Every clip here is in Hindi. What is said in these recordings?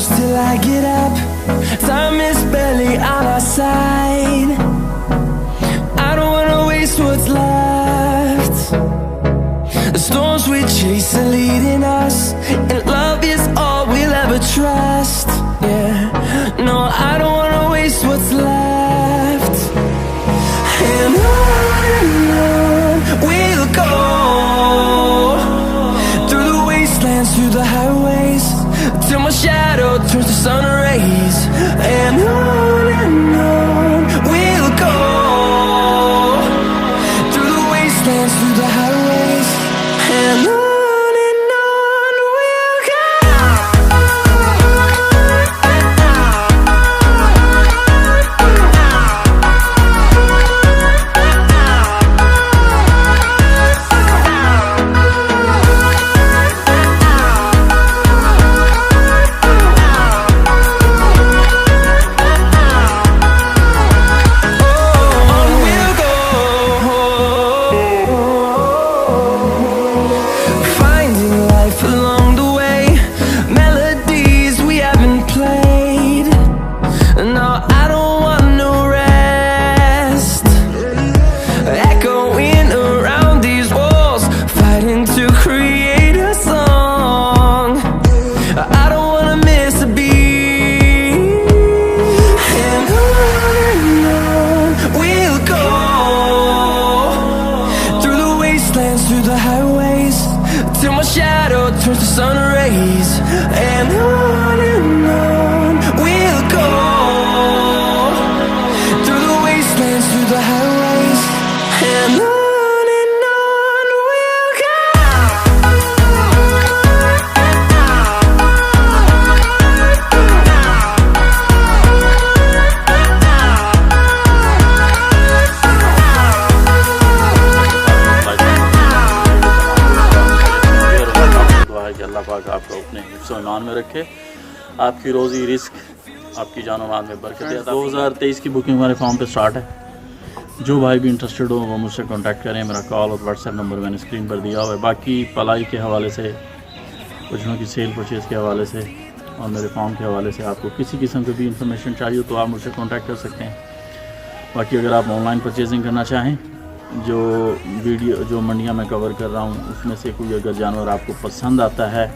close till I get up. Time is barely on our side. I don't wanna waste what's left. The storms we chase are leading us, and love is all we'll ever trust. Yeah, no, I don't wanna waste what's left. And on we'll go, through the wastelands, through the highways, till my shadow turns to sun rays. And on we'll go, through the wastelands, through the highways, and on we'll go. Through the highways, till my shadow turns to sun rays. And on we'll go, through the wastelands, through the highways, and on we'll go. अल्लाह पाक आपको अपने हिफ्ज़ व ईमान में रखे, आपकी रोज़ी रिस्क, आपकी जान माल में बरकत है। 2023 की बुकिंग हमारे फॉर्म पे स्टार्ट है। जो भाई भी इंटरेस्टेड हो वो मुझसे कांटेक्ट करें। मेरा कॉल और व्हाट्सएप नंबर मैंने स्क्रीन पर दिया हुआ है। बाकी पलाई के हवाले से, कुछों की सेल परचेज़ के हवाले से और मेरे फॉर्म के हवाले से आपको किसी किस्म की भी इंफॉर्मेशन चाहिए तो आप मुझसे कॉन्टैक्ट कर सकते हैं। बाकी अगर आप ऑनलाइन परचेजिंग करना चाहें, जो वीडियो जो मंडियाँ मैं कवर कर रहा हूँ उसमें से कोई अगर जानवर आपको पसंद आता है,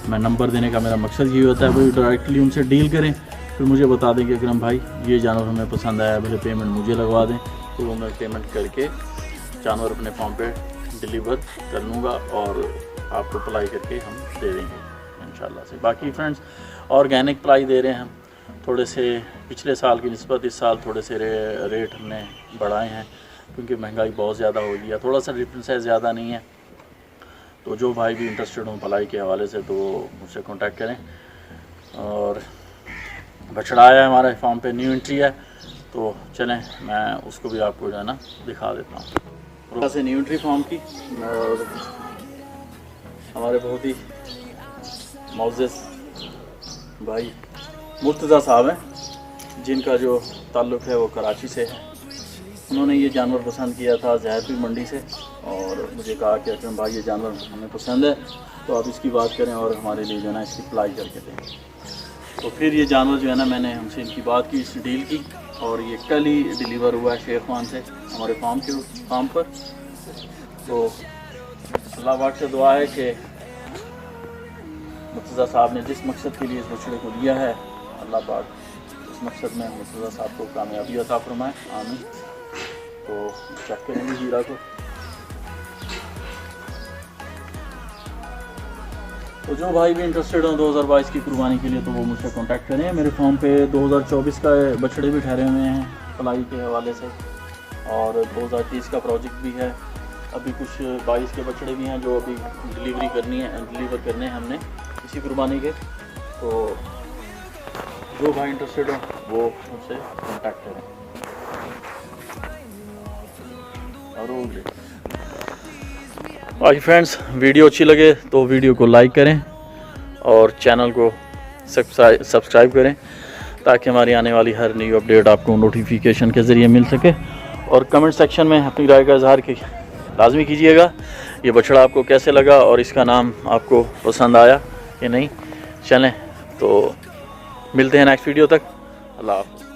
मैं नंबर देने का मेरा मकसद ये होता है भाई डायरेक्टली उनसे डील करें, फिर मुझे बता दें कि अकरम भाई ये जानवर हमें पसंद आया, भले पेमेंट मुझे लगवा दें, तो वो मैं पेमेंट करके जानवर अपने फॉर्म पे डिलीवर कर लूँगा और आपको पलाई करके हम दे देंगे इंशाल्लाह से। बाकी फ्रेंड्स ऑर्गेनिक पलाई दे रहे हैं हम, थोड़े से पिछले साल की निस्बत इस साल थोड़े से रेट हमने बढ़ाए हैं क्योंकि महंगाई बहुत ज़्यादा हो गई है। थोड़ा सा डिफरेंस है, ज़्यादा नहीं है। तो जो भाई भी इंटरेस्टेड हों पलाई के हवाले से तो मुझसे कांटेक्ट करें। और बछड़ा आया है हमारे फॉर्म पे, न्यू एंट्री है, तो चलें मैं उसको भी आपको जो है ना दिखा देता हूँ। और से न्यू एंट्री फॉर्म की और हमारे बहुत ही मोअज़्ज़ज़ भाई मुर्तज़ा साहब हैं, जिनका जो ताल्लुक़ है वो कराची से है। उन्होंने ये जानवर पसंद किया था जहरपुर मंडी से और मुझे कहा कि अकरम भाई ये जानवर हमें पसंद है तो आप इसकी बात करें और हमारे लिए जो है ना इसकी अप्लाई करके दें। तो फिर ये जानवर जो है ना मैंने हमसे इनकी बात की, इस डील की, और ये कल ही डिलीवर हुआ है शेर खान से हमारे फार्म पर। तो अल्लाह पाक से दुआ है कि मुर्तज़ा साहब ने जिस मकसद के लिए इस बछड़े को लिया है, अल्लाह पाक उस मकसद में मुर्तज़ा साहब को कामयाबी अता फरमाए, आमीन। तो चेक करेंगे हीरा को। तो जो भाई भी इंटरेस्टेड हो 2022 की कुर्बानी के लिए तो वो मुझसे कांटेक्ट करें। मेरे फॉर्म पे 2024 का बछड़े भी ठहरे हुए हैं पलाई के हवाले से और 2023 का प्रोजेक्ट भी है। अभी कुछ 22 के बछड़े भी हैं जो अभी डिलीवर करने हैं हमने इसी कुर्बानी के। तो जो भाई इंटरेस्टेड हो वो मुझसे कांटेक्ट करें। और फ्रेंड्स वीडियो अच्छी लगे तो वीडियो को लाइक करें और चैनल को सब्सक्राइब करें ताकि हमारी आने वाली हर नई अपडेट आपको नोटिफिकेशन के ज़रिए मिल सके। और कमेंट सेक्शन में अपनी राय का इजहार लाजमी कीजिएगा। ये बछड़ा आपको कैसे लगा और इसका नाम आपको पसंद आया कि नहीं। चलें तो मिलते हैं नेक्स्ट वीडियो तक। अल्लाह हाफ़िज़।